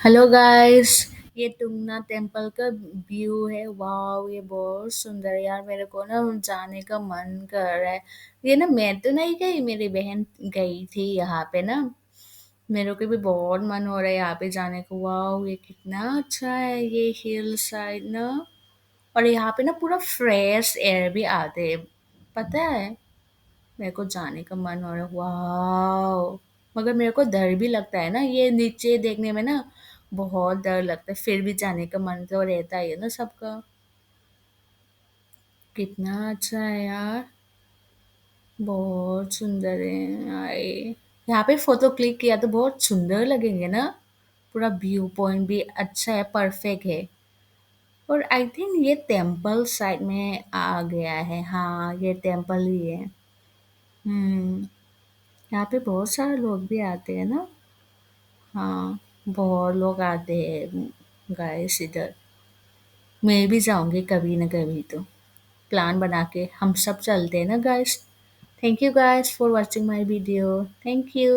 Hello guys. ये टुंगना temple का view है। वाह, ये बहुत सुंदर है यार। मेरे को ना जाने का मन कर रहा है। ये ना मैं तो नहीं गई, मेरी बहन गई थी यहाँ पे ना। मेरे को भी बहुत मन हो रहा है यहाँ पे जाने को। वाह, ये कितना अच्छा है ये हिल साइड ना। और यहाँ पे ना पूरा फ्रेश एयर भी आते हैं, पता है। मेरे को जाने का मन हो रहा है। वाह, मगर मेरे को डर भी लगता है ना, ये नीचे देखने में ना बहुत डर लगता है। फिर भी जाने का मन तो रहता ही है ना सबका। कितना अच्छा है यार। बहुत सुंदर है आए। यहाँ पे फोटो क्लिक किया तो बहुत सुंदर लगेंगे ना। पूरा व्यू पॉइंट भी अच्छा है, परफेक्ट है। और आई थिंक ये टेम्पल साइड में आ गया है। हाँ, ये टेम्पल ही है। हम्म। यहाँ पे बहुत सारे लोग भी आते हैं ना। हाँ, बहुत लोग आते हैं गाइस इधर। मैं भी जाऊंगी कभी ना कभी तो। प्लान बना के हम सब चलते हैं ना guys. Thank you guys for watching my video. Thank you.